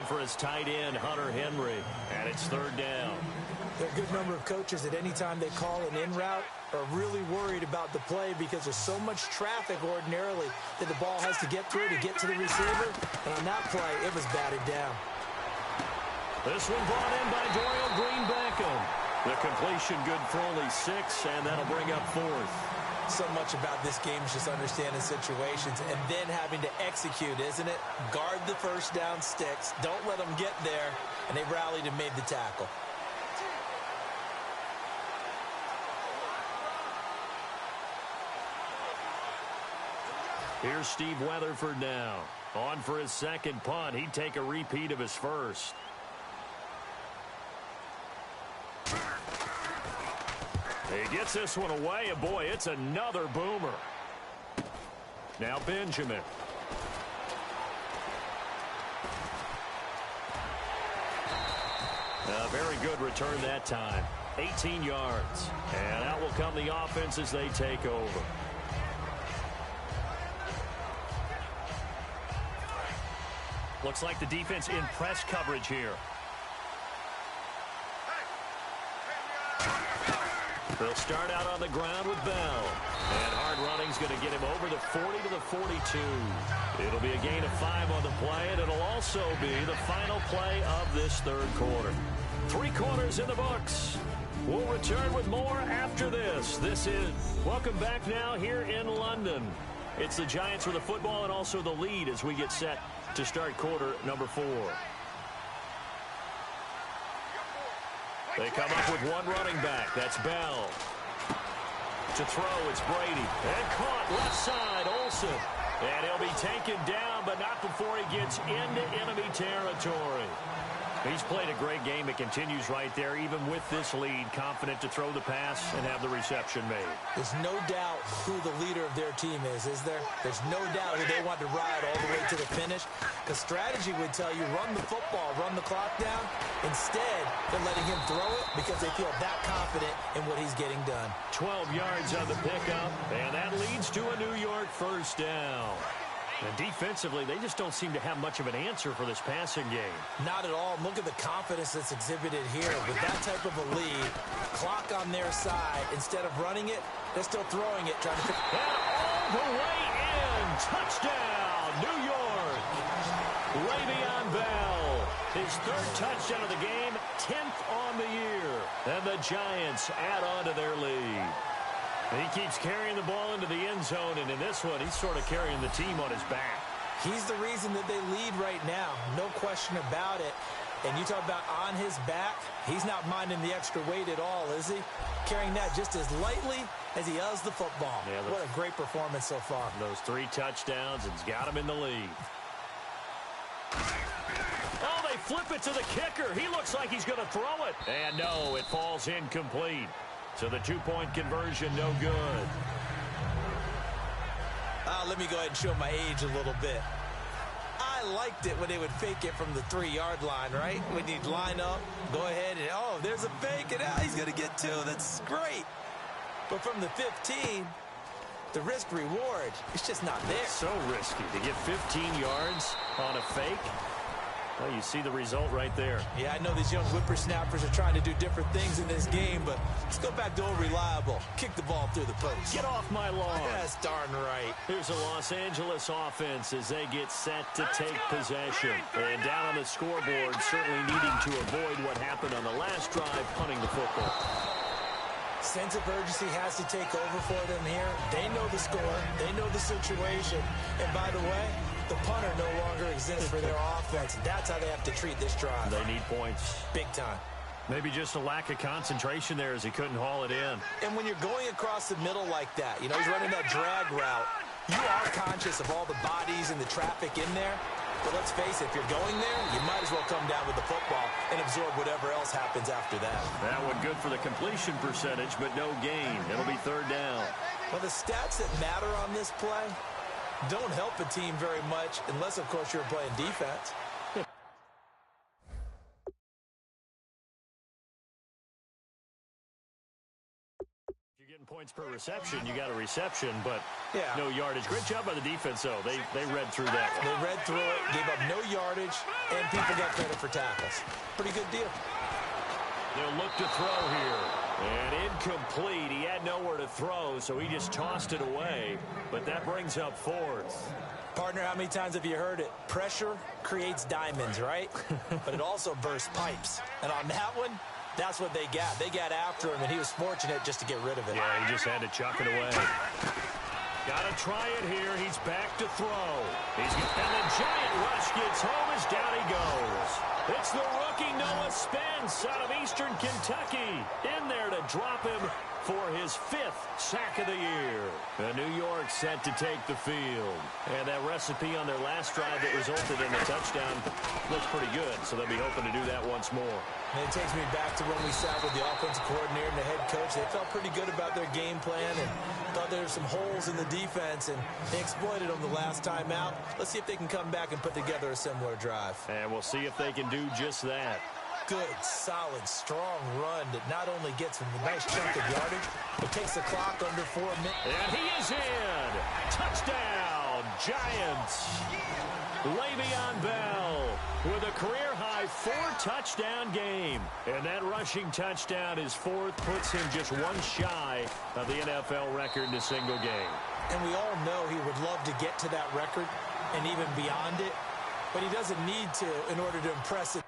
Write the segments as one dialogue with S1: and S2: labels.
S1: For his tight end, Hunter Henry, and it's third down.
S2: There are a good number of coaches that any time they call an in route are really worried about the play because there's so much traffic ordinarily that the ball has to get through to get to the receiver. And on that play, it was batted down.
S1: This one brought in by Dorial Green-Beckham. The completion good for only 6, and that'll bring up 4th.
S2: So much about this game is just understanding situations and then having to execute, isn't it? Guard the first down sticks. Don't let them get there. And they rallied and made the tackle.
S1: Here's Steve Weatherford now. On for his second punt. He'd take a repeat of his first. He gets this one away, and boy, it's another boomer. Now Benjamin. A very good return that time. 18 yards. And out will come the offense as they take over. Looks like the defense in press coverage here. They'll start out on the ground with Bell. And hard running's going to get him over the 40 to the 42. It'll be a gain of 5 on the play, and it'll also be the final play of this third quarter. 3 quarters in the books. We'll return with more after this. Welcome back now here in London. It's the Giants with the football and also the lead as we get set to start quarter number 4. They come up with one running back. That's Bell. To throw, it's Brady. And caught left side, Olsen. And he'll be taken down, but not before he gets into enemy territory. He's played a great game. It continues right there, even with this lead, confident to throw the pass and have the reception made.
S2: There's no doubt who the leader of their team is there? There's no doubt who they want to ride all the way to the finish. Because strategy would tell you, run the football, run the clock down. Instead, they're letting him throw it because they feel that confident in what he's getting done.
S1: 12 yards on the pickup, and that leads to a New York first down. And defensively, they just don't seem to have much of an answer for this passing game.
S2: Not at all. Look at the confidence that's exhibited here. With that type of a lead, clock on their side, instead of running it, they're still throwing it, trying to...
S1: And all the way in! Touchdown, New York! Le'Veon Bell, his 3rd touchdown of the game, 10th on the year. And the Giants add on to their lead. He keeps carrying the ball into the end zone, and in this one, he's sort of carrying the team on his back.
S2: He's the reason that they lead right now, no question about it. And you talk about on his back, he's not minding the extra weight at all, is he? Carrying that just as lightly as he does the football. Yeah, what a great performance so far.
S1: Those 3 touchdowns, and it's got him in the lead. Oh, they flip it to the kicker. He looks like he's going to throw it. And no, it falls incomplete. So the 2-point conversion, no good.
S2: Let me go ahead and show my age a little bit. I liked it when they would fake it from the 3-yard line, right? When you'd line up, go ahead, and oh, there's a fake, and now he's going to get 2. That's great. But from the 15, the risk-reward, it's just not there.
S1: So risky to get 15 yards on a fake. Well, you see the result right there.
S2: Yeah, I know these young whippersnappers are trying to do different things in this game, but let's go back to old reliable. Kick the ball through the post.
S1: Get off my lawn.
S2: That's darn right.
S1: Here's a Los Angeles offense as they get set to take possession. And down on the scoreboard, certainly needing to avoid what happened on the last drive, punting the football.
S2: Sense of urgency has to take over for them here. They know the score. They know the situation. And by the way, the punter no longer exists for their offense. That's how they have to treat this drive.
S1: They need points.
S2: Big time.
S1: Maybe just a lack of concentration there as he couldn't haul it in.
S2: And when you're going across the middle like that, you know, he's running that drag route, you are conscious of all the bodies and the traffic in there. But let's face it, if you're going there, you might as well come down with the football and absorb whatever else happens after that.
S1: That one good for the completion percentage, but no gain. It'll be 3rd down.
S2: Well, the stats that matter on this play don't help a team very much unless, of course, you're playing defense.
S1: Points per reception, you got a reception, but
S2: yeah,
S1: no yardage. Great job by the defense, though. They read through that one.
S2: They read through it, gave up no yardage, and people got credit for tackles. Pretty good deal.
S1: They'll look to throw here. And incomplete. He had nowhere to throw, so he just tossed it away. But that brings up fourth.
S2: Partner, how many times have you heard it? Pressure creates diamonds, right? But it also bursts pipes. And on that one, that's what they got. They got after him, and he was fortunate just to get rid of it.
S1: Yeah, he just had to chuck it away. Got to try it here. He's back to throw. And the giant rush gets home as down he goes. It's the rookie Noah Spence out of Eastern Kentucky in there to drop him for his 5th sack of the year. And New York set to take the field. And that recipe on their last drive that resulted in a touchdown looks pretty good, so they'll be hoping to do that once more.
S2: And it takes me back to when we sat with the offensive coordinator and the head coach. They felt pretty good about their game plan and thought there were some holes in the defense, and they exploited them the last time out. Let's see if they can come back and put together a similar drive.
S1: And we'll see if they can do just that.
S2: Good, solid, strong run that not only gets him a nice chunk of yardage, but takes the clock under 4 minutes.
S1: And he is in. Touchdown, Giants. Le'Veon Bell with a career-high 4-touchdown game. And that rushing touchdown, his 4th, puts him just one shy of the NFL record in a single game.
S2: And we all know he would love to get to that record and even beyond it, but he doesn't need to in order to impress it.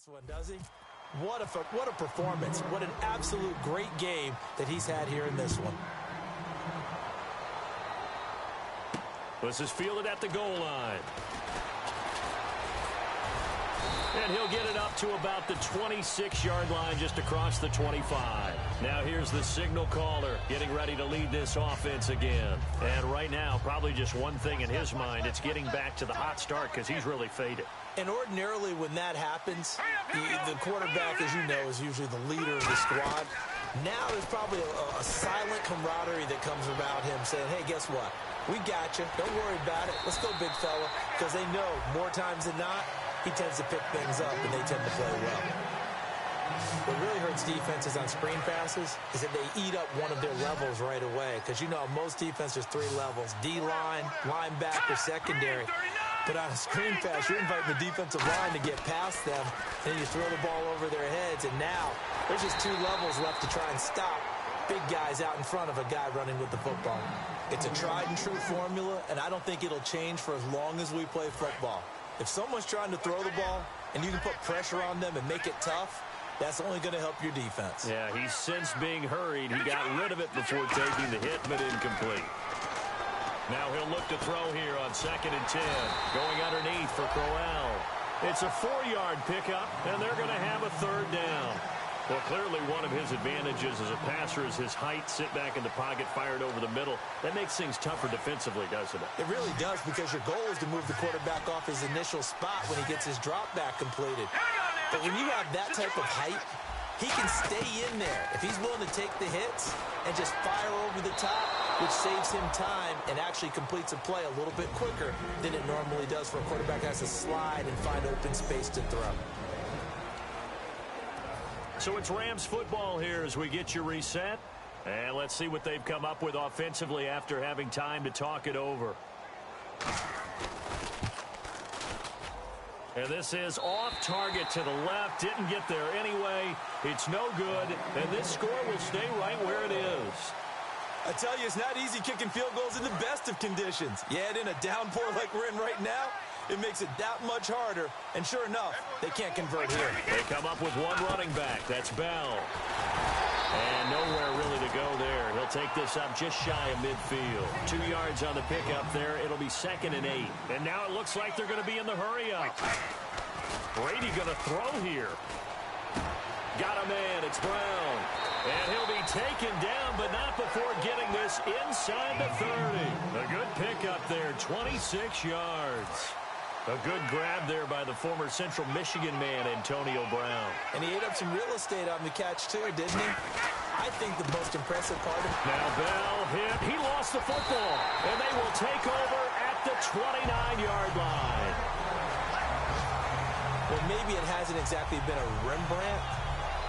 S2: One, does he? What a performance. What an absolute great game that he's had here in this one.
S1: This is fielded at the goal line. And he'll get it up to about the 26-yard line, just across the 25. Now here's the signal caller getting ready to lead this offense again. And right now, probably just one thing in his mind, it's getting back to the hot start because he's really faded.
S2: And ordinarily when that happens, the quarterback, as you know, is usually the leader of the squad. Now there's probably a silent camaraderie that comes about him saying, hey, guess what? We got you. Don't worry about it. Let's go, big fella. Because they know more times than not, he tends to pick things up, and they tend to play well. What really hurts defenses on screen passes is that they eat up one of their levels right away. Because, you know, most defenses, 3 levels. D-line, linebacker, secondary. But on a screen pass, you're inviting the defensive line to get past them, and you throw the ball over their heads, and now there's just 2 levels left to try and stop big guys out in front of a guy running with the football. It's a tried-and-true formula, and I don't think it'll change for as long as we play football. If someone's trying to throw the ball, and you can put pressure on them and make it tough, that's only going to help your defense.
S1: Yeah, he's since being hurried. He got rid of it before taking the hit, but incomplete. Now he'll look to throw here on 2nd and 10. Going underneath for Crowell. It's a 4-yard pickup, and they're going to have a 3rd down. Well, clearly one of his advantages as a passer is his height, sit back in the pocket, fired over the middle. That makes things tougher defensively, doesn't it?
S2: It really does, because your goal is to move the quarterback off his initial spot when he gets his drop back completed. But when you have that type of height, he can stay in there if he's willing to take the hits and just fire over the top, which saves him time and actually completes a play a little bit quicker than it normally does for a quarterback that has to slide and find open space to throw.
S1: So it's Rams football here as we get you reset. And let's see what they've come up with offensively after having time to talk it over. And this is off target to the left. Didn't get there anyway. It's no good. And this score will stay right where it is.
S2: I tell you, it's not easy kicking field goals in the best of conditions. Yet in a downpour like we're in right now, it makes it that much harder. And sure enough, they can't convert here.
S1: They come up with one running back. That's Bell. And nowhere really to go there. He'll take this up just shy of midfield. 2 yards on the pickup there. It'll be 2nd and 8. And now it looks like they're going to be in the hurry-up. Brady going to throw here. Got a man. It's Brown. And he'll be taken down, but not before getting this inside the 30. A good pickup there, 26 yards. A good grab there by the former Central Michigan man, Antonio Brown.
S2: And he ate up some real estate on the catch, too, didn't he? I think the most impressive part of...
S1: Now Bell hit. He lost the football. And they will take over at the 29-yard line.
S2: Well, maybe it hasn't exactly been a Rembrandt,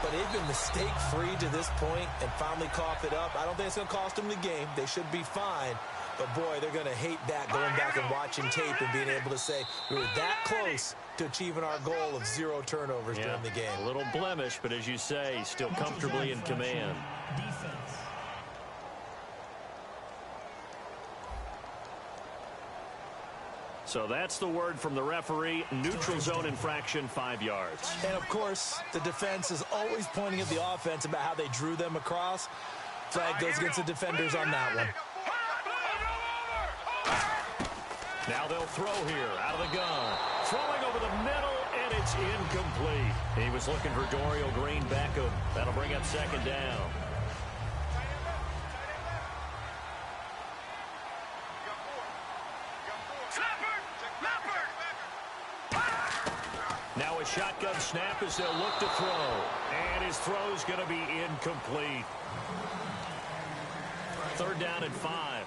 S2: but they've been mistake-free to this point and finally coughed it up. I don't think it's going to cost them the game. They should be fine. But, boy, they're going to hate that, going back and watching tape and being able to say we were that close to achieving our goal of 0 turnovers during the game.
S1: A little blemish, but as you say, still comfortably in command. So that's the word from the referee. Neutral zone infraction, 5 yards.
S2: And, of course, the defense is always pointing at the offense about how they drew them across. Flag goes against the defenders on that one.
S1: Now they'll throw here out of the gun. Throwing over the middle, and it's incomplete. He was looking for Dorial Green Beckham. That'll bring up second down. Now a shotgun snap as they'll look to throw. And his throw's going to be incomplete. 3rd down and 5.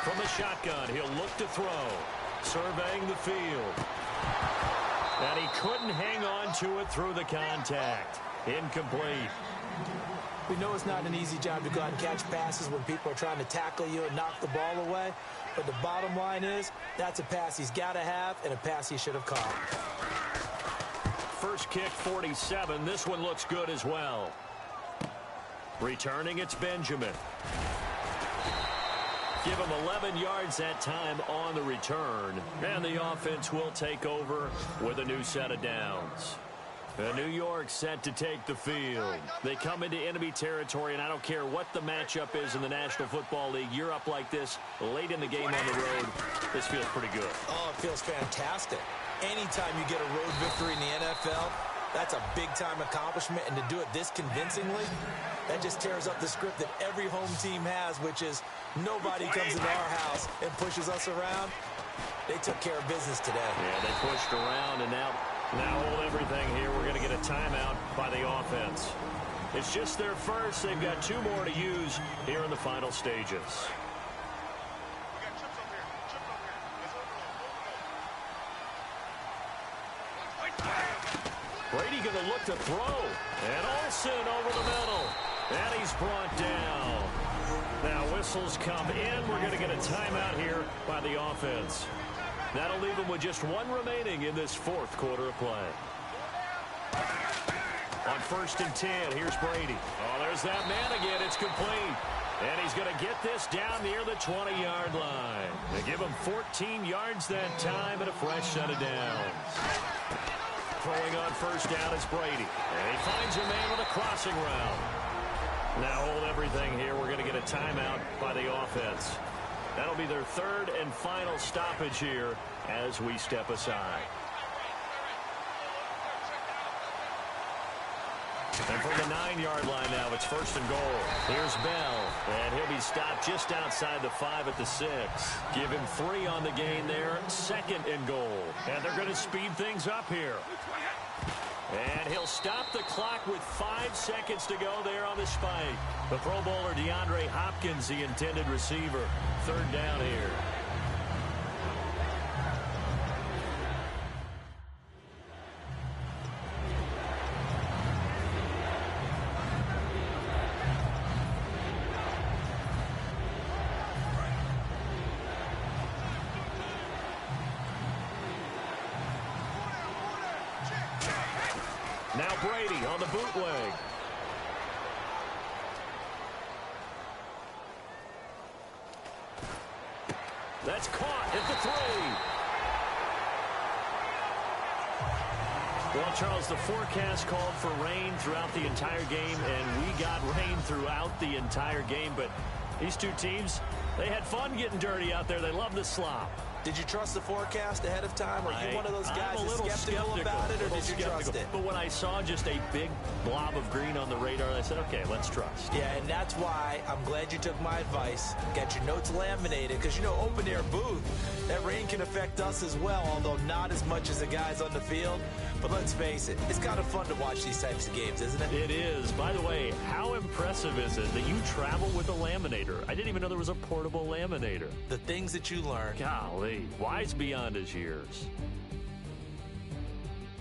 S1: From the shotgun, he'll look to throw. Surveying the field. And he couldn't hang on to it through the contact. Incomplete.
S2: We know it's not an easy job to go out and catch passes when people are trying to tackle you and knock the ball away. But the bottom line is, that's a pass he's got to have and a pass he should have caught.
S1: First kick, 47. This one looks good as well. Returning, it's Benjamin. Give him 11 yards that time on the return. And the offense will take over with a new set of downs. New York set to take the field. They come into enemy territory, and I don't care what the matchup is in the National Football League. You're up like this late in the game on the road. This feels pretty good.
S2: Oh, it feels fantastic. Anytime you get a road victory in the NFL, that's a big-time accomplishment. And to do it this convincingly, that just tears up the script that every home team has, which is nobody comes into our house and pushes us around. They took care of business today.
S1: Yeah, they pushed around, and now hold everything here. We're going to get a timeout by the offense. It's just their first. They've got 2 more to use here in the final stages. Brady going to look to throw. And Olsen over the middle. And he's brought down. Now whistles come in. We're going to get a timeout here by the offense. That'll leave them with just 1 remaining in this 4th quarter of play. On 1st and 10, here's Brady. Oh, there's that man again. It's complete. And he's going to get this down near the 20-yard line. They give him 14 yards that time and a fresh set of downs. Throwing on 1st down is Brady. And he finds a man with a crossing route. Now hold everything here. We're going to get a timeout by the offense. That'll be their 3rd and final stoppage here as we step aside. And from the 9-yard line now, it's 1st and goal. Here's Bell, and he'll be stopped just outside the 5 at the 6. Give him 3 on the gain there, 2nd and goal. And they're going to speed things up here. And he'll stop the clock with 5 seconds to go there on the spike. The Pro Bowler DeAndre Hopkins, the intended receiver. 3rd down here. Now Brady on the bootleg. That's caught at the 3. Well, Charles, the forecast called for rain throughout the entire game, and we got rain throughout the entire game. But these 2 teams, They had fun getting dirty out there. They love the slop.
S2: Did you trust the forecast ahead of time? Are you one of those guys that's skeptical about it, or did you trust it?
S1: But when I saw just a big blob of green on the radar, I said, okay, let's trust.
S2: Yeah, and that's why I'm glad you took my advice. Get your notes laminated, because, you know, open-air booth, that rain can affect us as well, although not as much as the guys on the field. But let's face it, it's kind of fun to watch these types of games, isn't it?
S1: It is. By the way, how impressive is it that you travel with a laminator? I didn't even know there was a portable laminator.
S2: The things that you learn.
S1: Golly, wise beyond his years.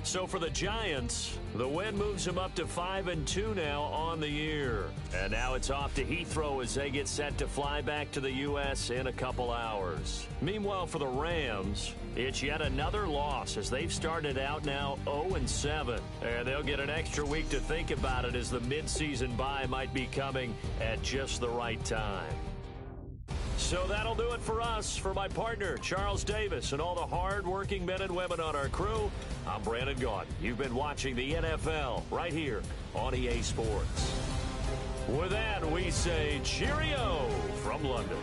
S1: So for the Giants, the win moves them up to 5-2 now on the year. And now it's off to Heathrow as they get set to fly back to the U.S. in a couple hours. Meanwhile, for the Rams, it's yet another loss as they've started out now 0-7. And they'll get an extra week to think about it as the midseason bye might be coming at just the right time. So that'll do it for us. For my partner, Charles Davis, and all the hard-working men and women on our crew, I'm Brandon Gaudin. You've been watching the NFL right here on EA Sports. With that, we say cheerio from London.